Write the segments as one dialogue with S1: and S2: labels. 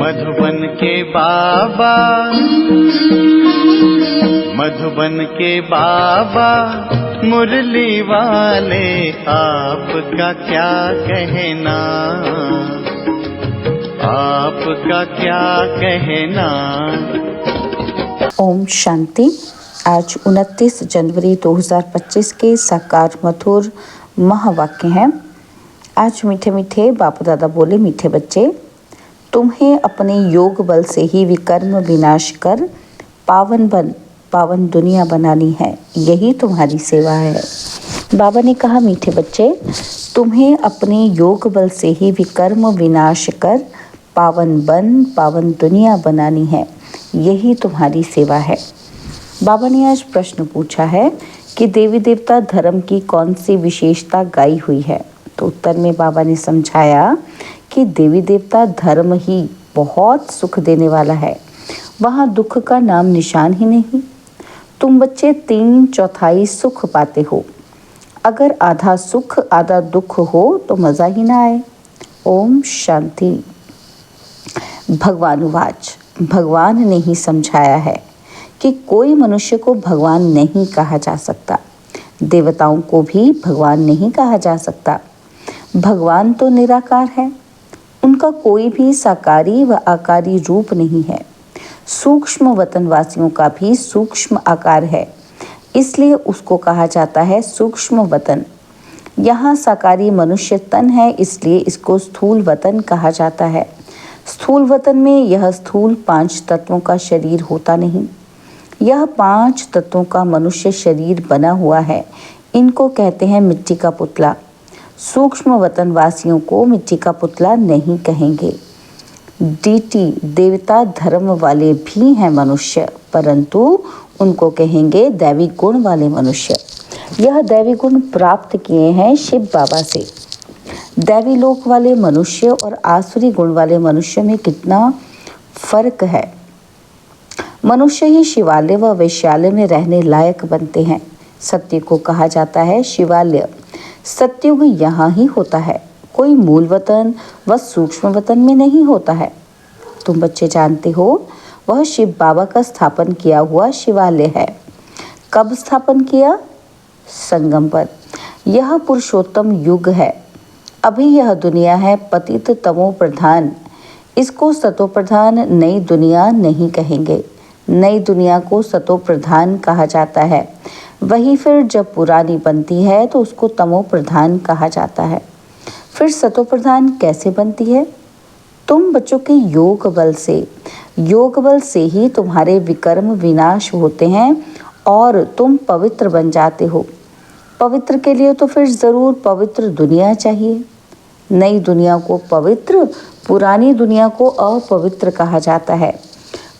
S1: मधुबन के बाबा, मधुबन के बाबा मुरली वाले, आपका क्या कहना, आपका क्या कहना।
S2: ओम शांति। आज 29 जनवरी 2025 के साकार मधुर महावाक्य हैं। आज मीठे मीठे बापू दादा बोले, मीठे बच्चे, तुम्हें अपने योग बल से ही विकर्म विनाश कर पावन दुनिया बनानी है, यही तुम्हारी सेवा है। बाबा ने कहा, मीठे बच्चे, तुम्हें अपने योग बल से ही विकर्म विनाश कर पावन दुनिया बनानी है, यही तुम्हारी सेवा है। बाबा ने आज प्रश्न पूछा है कि देवी देवता धर्म की कौन सी विशेषता गाई हुई है। तो उत्तर में बाबा ने समझाया कि देवी देवता धर्म ही बहुत सुख देने वाला है, वहाँ दुख का नाम निशान ही नहीं। तुम बच्चे 3/4 सुख पाते हो, अगर आधा सुख आधा दुख हो तो मज़ा ही ना आए। ओम शांति। भगवानुवाच, भगवान ने ही समझाया है कि कोई मनुष्य को भगवान नहीं कहा जा सकता, देवताओं को भी भगवान नहीं कहा जा सकता। भगवान तो निराकार है, उनका कोई भी साकारी व आकारी रूप नहीं है। सूक्ष्म वतनवासियों का भी सूक्ष्म आकार है, इसलिए उसको कहा जाता है सूक्ष्म वतन। यहाँ साकारी मनुष्य तन है, इसलिए इसको स्थूल वतन कहा जाता है। स्थूल वतन में यह स्थूल 5 तत्वों का शरीर होता नहीं, यह 5 तत्वों का मनुष्य शरीर बना हुआ है। इनको कहते हैं मिट्टी का पुतला। सूक्ष्म वतनवासियों को मिट्टी का पुतला नहीं कहेंगे। डीटी देवता धर्म वाले भी हैं मनुष्य, परंतु उनको कहेंगे दैवी गुण वाले मनुष्य। यह दैवी गुण प्राप्त किए हैं शिव बाबा से। दैवी लोक वाले मनुष्य और आसुरी गुण वाले मनुष्य में कितना फर्क है। मनुष्य ही शिवालय व वैश्यालय में रहने लायक बनते हैं। सत्य को कहा जाता है शिवालय। सत्युग यहाँ ही होता है, कोई मूल वतन व सूक्ष्म वतन में नहीं होता है। तुम बच्चे जानते हो, वह शिव बाबा का स्थापन किया हुआ शिवालय है। कब स्थापन किया? संगम पर। यह पुरुषोत्तम युग है। अभी यह दुनिया है पतित तमो प्रधान, इसको सतो प्रधान नई दुनिया नहीं कहेंगे। नई दुनिया को सतो प्रधान कहा जाता है। वही फिर जब पुरानी बनती है तो उसको तमो प्रधान कहा जाता है। फिर सतो प्रधान कैसे बनती है? तुम बच्चों के योग बल से ही तुम्हारे विकर्म विनाश होते हैं और तुम पवित्र बन जाते हो। पवित्र के लिए तो फिर ज़रूर पवित्र दुनिया चाहिए। नई दुनिया को पवित्र, पुरानी दुनिया को अपवित्र कहा जाता है।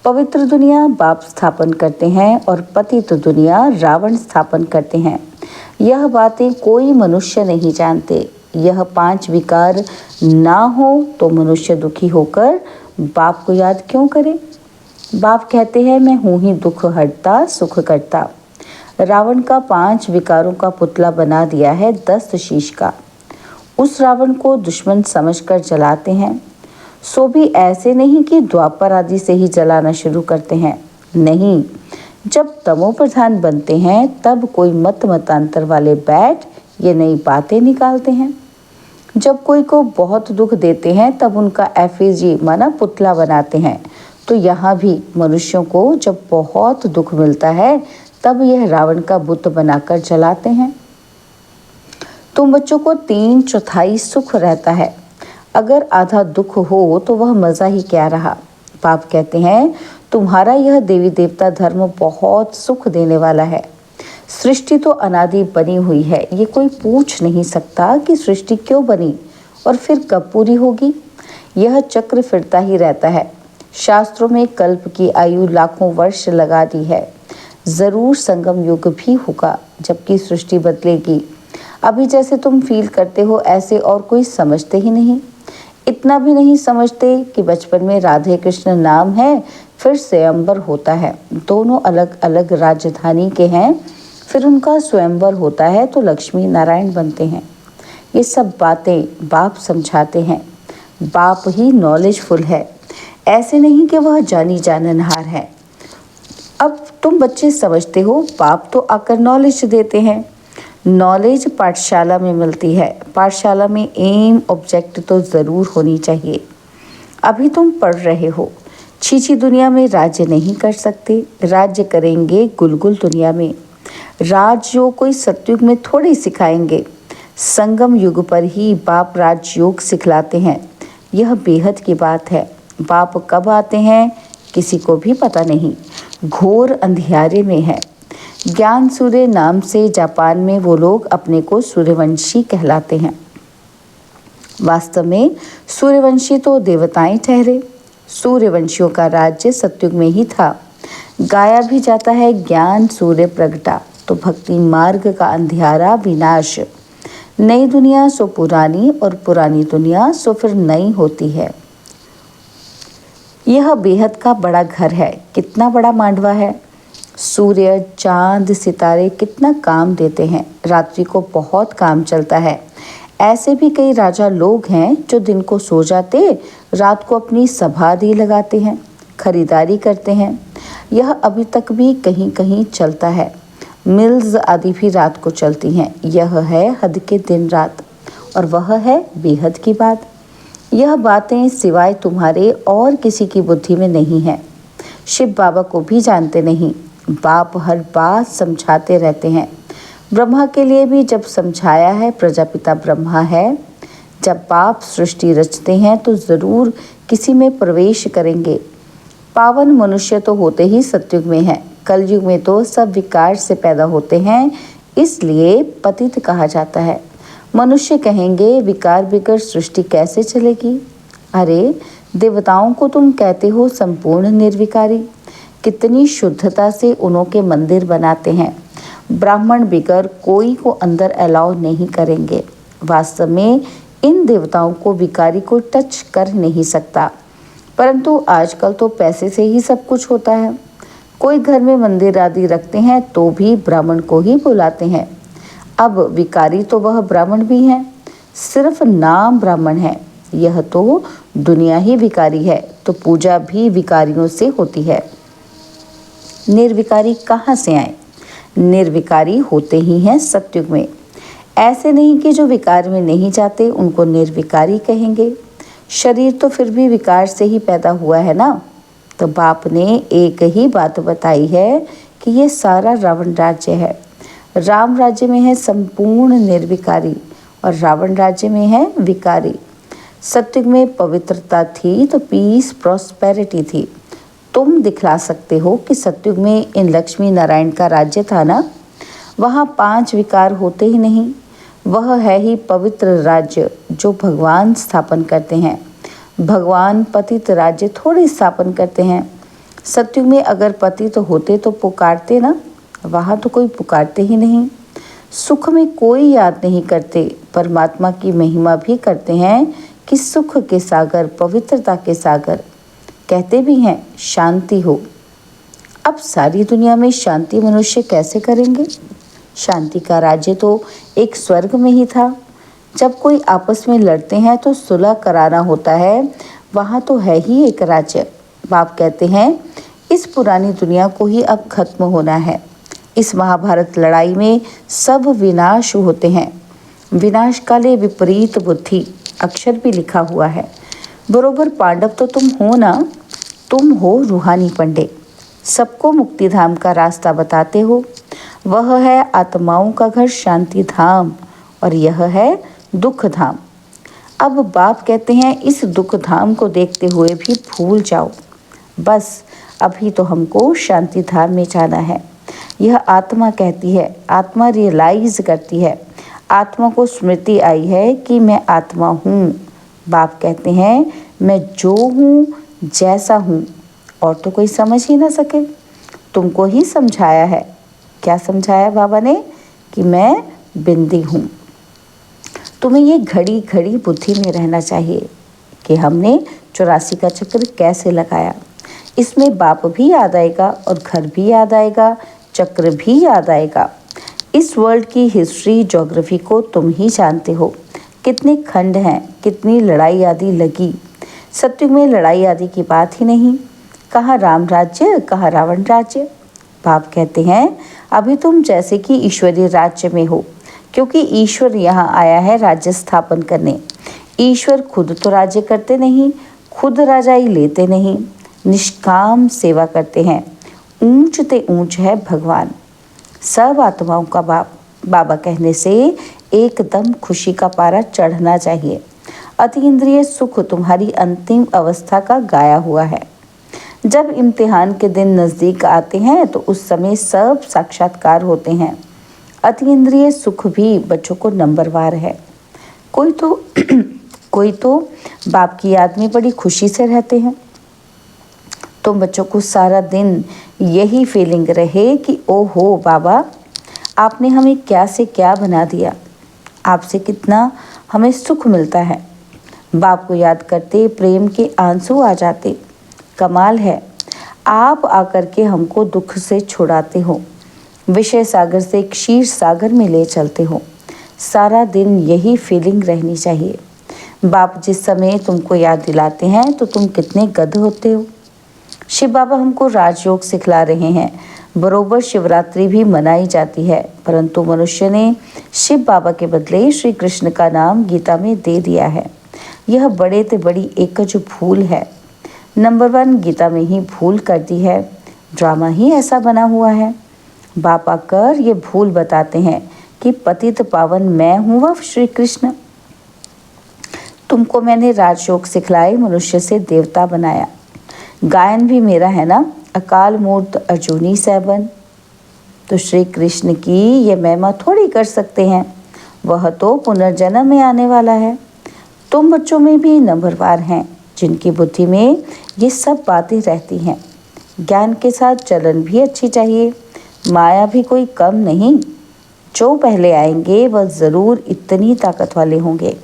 S2: पवित्र दुनिया बाप स्थापन करते हैं और पतित दुनिया रावण स्थापन करते हैं। यह बातें कोई मनुष्य नहीं जानते। यह 5 विकार ना हो तो मनुष्य दुखी होकर बाप को याद क्यों करे? बाप कहते हैं, मैं हूँ ही दुख हरता सुख करता। रावण का 5 विकारों का पुतला बना दिया है 10 शीश का। उस रावण को दुश्मन समझकर जलाते हैं। सो भी ऐसे नहीं कि द्वापर आदि से ही जलाना शुरू करते हैं। नहीं, जब तमो प्रधान बनते हैं तब कोई मतांतर वाले बैठ ये नई बातें निकालते हैं। जब कोई को बहुत दुख देते हैं तब उनका एफिजी माना पुतला बनाते हैं। तो यहाँ भी मनुष्यों को जब बहुत दुख मिलता है तब यह रावण का बुत बनाकर जलाते हैं। तुम बच्चों को 3/4 सुख रहता है, अगर आधा दुख हो तो वह मज़ा ही क्या रहा। बाप कहते हैं, तुम्हारा यह देवी देवता धर्म बहुत सुख देने वाला है। सृष्टि तो अनादि बनी हुई है, ये कोई पूछ नहीं सकता कि सृष्टि क्यों बनी और फिर कब पूरी होगी। यह चक्र फिरता ही रहता है। शास्त्रों में कल्प की आयु लाखों वर्ष लगा दी है। ज़रूर संगम युग भी होगा जबकि सृष्टि बदलेगी। अभी जैसे तुम फील करते हो ऐसे और कोई समझते ही नहीं। इतना भी नहीं समझते कि बचपन में राधे कृष्ण नाम है, फिर स्वयंवर होता है, दोनों अलग अलग राजधानी के हैं। फिर उनका स्वयंवर होता है तो लक्ष्मी नारायण बनते हैं। ये सब बातें बाप समझाते हैं। बाप ही नॉलेजफुल है। ऐसे नहीं कि वह जानी जाननहार है। अब तुम बच्चे समझते हो, बाप तो आकर नॉलेज देते हैं। नॉलेज पाठशाला में मिलती है। पाठशाला में एम ऑब्जेक्ट तो ज़रूर होनी चाहिए। अभी तुम पढ़ रहे हो, छीछी दुनिया में राज्य नहीं कर सकते, राज्य करेंगे गुलगुल दुनिया में। राजयोग कोई सतयुग में थोड़ी सिखाएंगे, संगम युग पर ही बाप राजयोग सिखलाते हैं। यह बेहद की बात है। बाप कब आते हैं किसी को भी पता नहीं, घोर अंधियारे में है। ज्ञान सूर्य नाम से जापान में वो लोग अपने को सूर्यवंशी कहलाते हैं। वास्तव में सूर्यवंशी तो देवताएं ठहरे। सूर्यवंशियों का राज्य सतयुग में ही था। गाया भी जाता है, ज्ञान सूर्य प्रगटा तो भक्ति मार्ग का अंधियारा विनाश। नई दुनिया सो पुरानी और पुरानी दुनिया सो फिर नई होती है। यह बेहद का बड़ा घर है। कितना बड़ा मांडवा है। सूर्य, चांद, सितारे कितना काम देते हैं। रात्रि को बहुत काम चलता है। ऐसे भी कई राजा लोग हैं जो दिन को सो जाते, रात को अपनी समाधि लगाते हैं, खरीदारी करते हैं। यह अभी तक भी कहीं कहीं चलता है। मिल्स आदि भी रात को चलती हैं। यह है हद के दिन रात, और वह है बेहद की बात। यह बातें सिवाय तुम्हारे और किसी की बुद्धि में नहीं है। शिव बाबा को भी जानते नहीं। बाप हर बात समझाते रहते हैं। ब्रह्मा के लिए भी जब समझाया है, प्रजापिता ब्रह्मा है। जब बाप सृष्टि रचते हैं तो ज़रूर किसी में प्रवेश करेंगे। पावन मनुष्य तो होते ही सतयुग में हैं। कलयुग में तो सब विकार से पैदा होते हैं, इसलिए पतित कहा जाता है। मनुष्य कहेंगे विकार बिगर सृष्टि कैसे चलेगी। अरे देवताओं को तुम कहते हो संपूर्ण निर्विकारी। कितनी शुद्धता से उन्हों के मंदिर बनाते हैं। ब्राह्मण बिगर कोई को अंदर अलाउ नहीं करेंगे। वास्तव में इन देवताओं को विकारी को टच कर नहीं सकता, परंतु आजकल तो पैसे से ही सब कुछ होता है। कोई घर में मंदिर आदि रखते हैं तो भी ब्राह्मण को ही बुलाते हैं। अब विकारी तो वह ब्राह्मण भी हैं, सिर्फ नाम ब्राह्मण है। यह तो दुनिया ही विकारी है, तो पूजा भी विकारियों से होती है। निर्विकारी कहाँ से आए? निर्विकारी होते ही हैं सतयुग में। ऐसे नहीं कि जो विकार में नहीं जाते उनको निर्विकारी कहेंगे। शरीर तो फिर भी विकार से ही पैदा हुआ है ना। तो बाप ने एक ही बात बताई है कि ये सारा रावण राज्य है। राम राज्य में है संपूर्ण निर्विकारी और रावण राज्य में है विकारी। सतयुग में पवित्रता थी तो पीस प्रॉस्पेरिटी थी। तुम दिखला सकते हो कि सतयुग में इन लक्ष्मी नारायण का राज्य था ना, वहाँ 5 विकार होते ही नहीं। वह है ही पवित्र राज्य जो भगवान स्थापन करते हैं। भगवान पतित राज्य थोड़े स्थापन करते हैं। सतयुग में अगर पतित होते तो पुकारते ना, वहाँ तो कोई पुकारते ही नहीं। सुख में कोई याद नहीं करते। परमात्मा की महिमा भी करते हैं कि सुख के सागर, पवित्रता के सागर। कहते भी हैं शांति हो। अब सारी दुनिया में शांति मनुष्य कैसे करेंगे? शांति का राज्य तो एक स्वर्ग में ही था। जब कोई आपस में लड़ते हैं तो सुलह कराना होता है, वहाँ तो है ही एक राज्य। बाप कहते हैं इस पुरानी दुनिया को ही अब खत्म होना है। इस महाभारत लड़ाई में सब विनाश होते हैं। विनाश काले विपरीत बुद्धि अक्षर भी लिखा हुआ है। बरोबर पांडव तो तुम हो ना। तुम हो रूहानी पंडित, सबको मुक्ति धाम का रास्ता बताते हो। वह है आत्माओं का घर शांति धाम और यह है दुख धाम। अब बाप कहते हैं इस दुख धाम को देखते हुए भी भूल जाओ। बस अभी तो हमको शांति धाम में जाना है। यह आत्मा कहती है, आत्मा रियलाइज करती है। आत्मा को स्मृति आई है कि मैं आत्मा हूँ। बाप कहते हैं मैं जो हूँ जैसा हूँ, और तो कोई समझ ही ना सके। तुमको ही समझाया है। क्या समझाया बाबा ने? कि मैं बिंदी हूँ। तुम्हें ये घड़ी घड़ी बुद्धि में रहना चाहिए कि हमने 84 का चक्र कैसे लगाया। इसमें बाप भी याद आएगा और घर भी याद आएगा, चक्र भी याद आएगा। इस वर्ल्ड की हिस्ट्री, ज्योग्राफी को तुम ही जानते हो। कितने खंड हैं, कितनी लड़ाई आदि लगी। सत्युग में लड़ाई आदि की बात ही नहीं। कहाँ राम राज्य, कहाँ रावण राज्य। बाप कहते हैं अभी तुम जैसे कि ईश्वरीय राज्य में हो, क्योंकि ईश्वर यहाँ आया है राज्य स्थापन करने। ईश्वर खुद तो राज्य करते नहीं, खुद राजाई लेते नहीं, निष्काम सेवा करते हैं। ऊंच ते ऊंच है भगवान, सब आत्माओं का बाप। बाबा कहने से एकदम खुशी का पारा चढ़ना चाहिए। अतीन्द्रिय सुख तुम्हारी अंतिम अवस्था का गाया हुआ है। जब इम्तिहान के दिन नज़दीक आते हैं तो उस समय सब साक्षात्कार होते हैं। अतीन्द्रिय सुख भी बच्चों को नंबरवार है। कोई तो बाप की याद में बड़ी खुशी से रहते हैं। तुम बच्चों को सारा दिन यही फीलिंग रहे कि ओहो बाबा, आपने हमें क्या से क्या बना दिया, आपसे कितना हमें सुख मिलता है। बाप को याद करते प्रेम के आंसू आ जाते। कमाल है, आप आकर के हमको दुख से छुड़ाते हो, विषय सागर से क्षीर सागर में ले चलते हो। सारा दिन यही फीलिंग रहनी चाहिए। बाप जिस समय तुमको याद दिलाते हैं तो तुम कितने गध होते हो। शिव बाबा हमको राजयोग सिखला रहे हैं। बरोबर शिवरात्रि भी मनाई जाती है, परंतु मनुष्य ने शिव बाबा के बदले श्री कृष्ण का नाम गीता में दे दिया है। यह बड़े ते बड़ी एक जो भूल है। नंबर 1 गीता में ही भूल कर दी है। ड्रामा ही ऐसा बना हुआ है। बाप आकर ये भूल बताते हैं कि पतित पावन मैं हूँ वह श्री कृष्ण। तुमको मैंने राजयोग सिखलाए, मनुष्य से देवता बनाया। गायन भी मेरा है ना, अकाल मूर्त अर्जुनी सैबन। तो श्री कृष्ण की ये महिमा थोड़ी कर सकते हैं, वह तो पुनर्जन्म में आने वाला है। तुम बच्चों में भी नंबरवार हैं, जिनकी बुद्धि में ये सब बातें रहती हैं। ज्ञान के साथ चलन भी अच्छी चाहिए, माया भी कोई कम नहीं। जो पहले आएंगे वह ज़रूर इतनी ताकत वाले होंगे।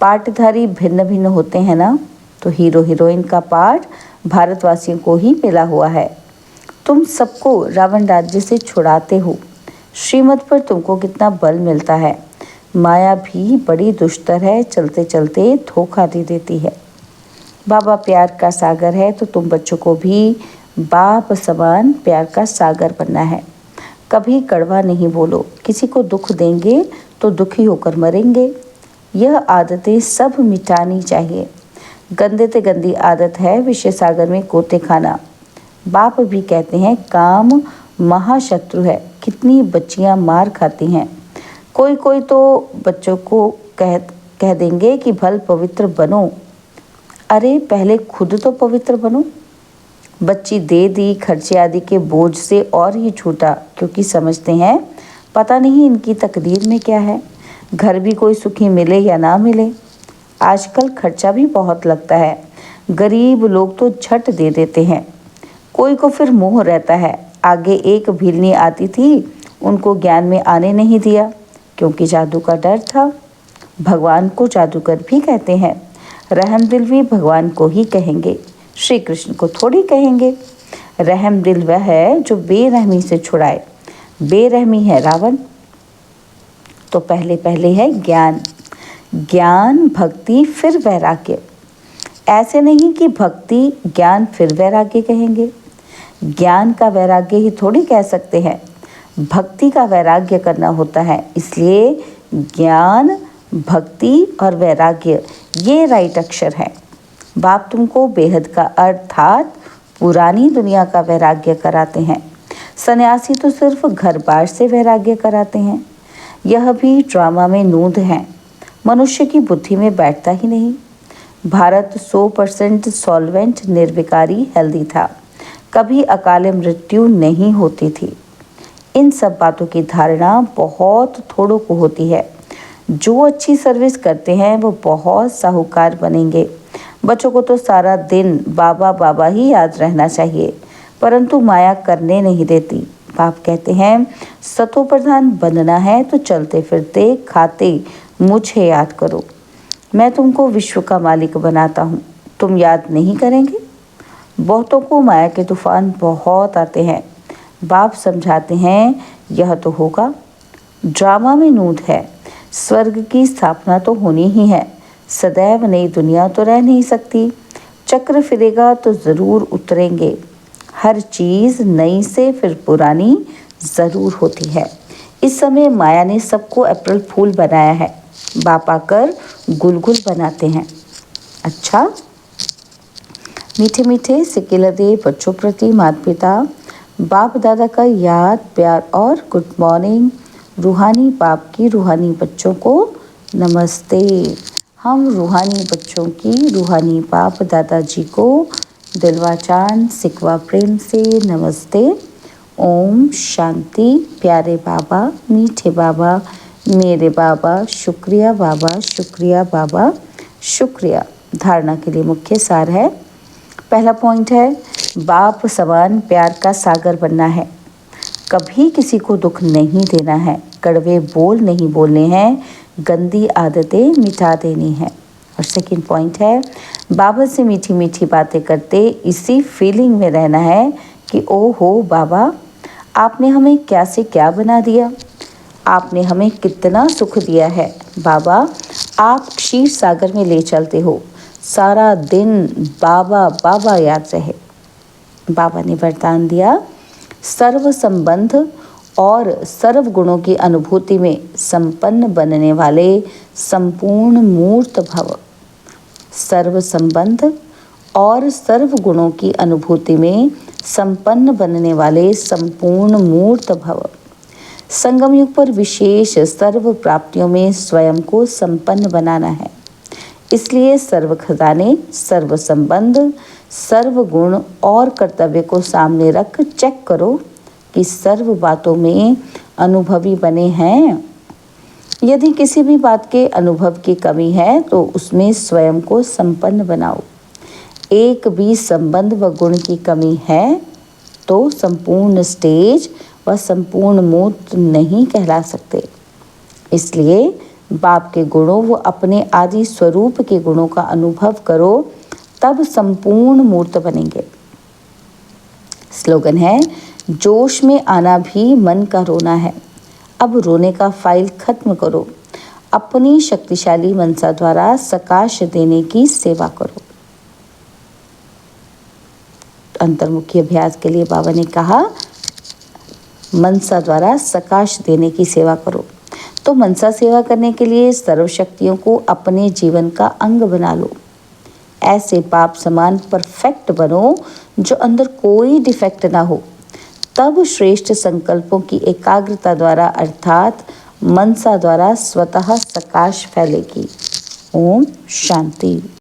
S2: पाठधारी भिन्न भिन्न होते हैं ना, तो हीरो हीरोइन का पाठ भारतवासियों को ही मिला हुआ है। तुम सबको रावण राज्य से छुड़ाते हो। श्रीमत पर तुमको कितना बल मिलता है। माया भी बड़ी दुष्टर है, चलते चलते धोखा दे देती है। बाबा प्यार का सागर है, तो तुम बच्चों को भी बाप समान प्यार का सागर बनना है। कभी कड़वा नहीं बोलो। किसी को दुख देंगे तो दुखी होकर मरेंगे। यह आदतें सब मिटानी चाहिए। गंदे ते गंदी आदत है विषय सागर में गोते खाना। बाप भी कहते हैं काम महाशत्रु है। कितनी बच्चियां मार खाती हैं। कोई तो बच्चों को कह देंगे कि भल पवित्र बनो। अरे पहले खुद तो पवित्र बनो। बच्ची दे दी खर्चे आदि के बोझ से और ही छूटा, क्योंकि समझते हैं पता नहीं इनकी तकदीर में क्या है। घर भी कोई सुखी मिले या ना मिले। आजकल खर्चा भी बहुत लगता है। गरीब लोग तो झट दे देते हैं। कोई को फिर मोह रहता है। आगे एक भीलनी आती थी, उनको ज्ञान में आने नहीं दिया, क्योंकि जादू का डर था। भगवान को जादूगर भी कहते हैं। रहम दिल भी भगवान को ही कहेंगे, श्री कृष्ण को थोड़ी कहेंगे। रहम दिल वह है जो बेरहमी से छुड़ाए। बेरहमी है रावण। तो पहले पहले है ज्ञान, ज्ञान भक्ति फिर वैराग्य। ऐसे नहीं कि भक्ति ज्ञान फिर वैराग्य कहेंगे। ज्ञान का वैराग्य ही थोड़ी कह सकते हैं, भक्ति का वैराग्य करना होता है। इसलिए ज्ञान भक्ति और वैराग्य ये राइट अक्षर है। बाप तुमको बेहद का अर्थात पुरानी दुनिया का वैराग्य कराते हैं। सन्यासी तो सिर्फ घर बार से वैराग्य कराते हैं। यह भी ड्रामा में नूंद है, मनुष्य की बुद्धि में बैठता ही नहीं। भारत 100% सॉल्वेंट निर्विकारी हेल्दी था, कभी अकाल मृत्यु नहीं होती थी। इन सब बातों की धारणा बहुत थोड़ों को होती है। जो अच्छी सर्विस करते हैं वो बहुत साहूकार बनेंगे। बच्चों को तो सारा दिन बाबा बाबा ही याद रहना चाहिए, परंतु माया करने नहीं देती। बाप कहते हैं सतो प्रधान बनना है तो चलते फिरते खाते मुझे याद करो। मैं तुमको विश्व का मालिक बनाता हूँ, तुम याद नहीं करेंगे। बहुतों को माया के तूफान बहुत आते हैं। बाप समझाते हैं यह तो होगा। ड्रामा में नूंद है। स्वर्ग की स्थापना तो होनी ही है। सदैव नई दुनिया तो रह नहीं सकती। चक्र फिरेगा तो ज़रूर उतरेंगे। हर चीज़ नई से फिर पुरानी ज़रूर होती है। इस समय माया ने सबको अप्रैल फूल बनाया है। बाप आकर गुलगुल बनाते हैं। अच्छा, मीठे मीठे सिकिलदे बच्चों प्रति माता पिता बाप दादा का याद प्यार और गुड मॉर्निंग। रूहानी बाप की रूहानी बच्चों को नमस्ते। हम रूहानी बच्चों की रूहानी बाप दादाजी को दिलवा चांद सिकवा प्रेम से नमस्ते। ओम शांति। प्यारे बाबा, मीठे बाबा, मेरे बाबा, शुक्रिया बाबा, शुक्रिया बाबा, शुक्रिया। धारणा के लिए मुख्य सार है। पहला पॉइंट है, बाप समान प्यार का सागर बनना है। कभी किसी को दुख नहीं देना है। कड़वे बोल नहीं बोलने हैं। गंदी आदतें मिटा देनी है। और सेकंड पॉइंट है, बाबा से मीठी मीठी बातें करते इसी फीलिंग में रहना है कि ओ हो बाबा, आपने हमें क्या से क्या बना दिया। आपने हमें कितना सुख दिया है। बाबा, आप क्षीर सागर में ले चलते हो। सारा दिन बाबा बाबा याद रहे। बाबा ने वरदान दिया, सर्व संबंध और सर्व गुणों की अनुभूति में संपन्न बनने वाले संपूर्ण मूर्त भव। सर्व संबंध और सर्व गुणों की अनुभूति में संपन्न बनने वाले संपूर्ण मूर्त भव। संगम युग पर विशेष सर्व प्राप्तियों में स्वयं को संपन्न बनाना है। इसलिए सर्व खजाने, सर्व संबंध, सर्व गुण और कर्तव्य को सामने रख चेक करो कि सर्व बातों में अनुभवी बने हैं। यदि किसी भी बात के अनुभव की कमी है तो उसमें स्वयं को संपन्न बनाओ। एक भी संबंध व गुण की कमी है तो संपूर्ण स्टेज व संपूर्ण मूर्त नहीं कहला सकते। इसलिए बाप के गुणों व अपने आदि स्वरूप के गुणों का अनुभव करो, तब संपूर्ण मूर्त बनेंगे। स्लोगन है, जोश में आना भी मन का रोना है। अब रोने का फाइल खत्म करो। अपनी शक्तिशाली मनसा द्वारा सकाश देने की सेवा करो। अंतर्मुखी अभ्यास के लिए बाबा ने कहा, मनसा द्वारा सकाश देने की सेवा करो। तो मनसा सेवा करने के लिए सर्वशक्तियों को अपने जीवन का अंग बना लो। ऐसे बाप समान परफेक्ट बनो जो अंदर कोई डिफेक्ट ना हो। तब श्रेष्ठ संकल्पों की एकाग्रता द्वारा अर्थात मनसा द्वारा स्वतः सकाश फैलेगी। ओम शांति।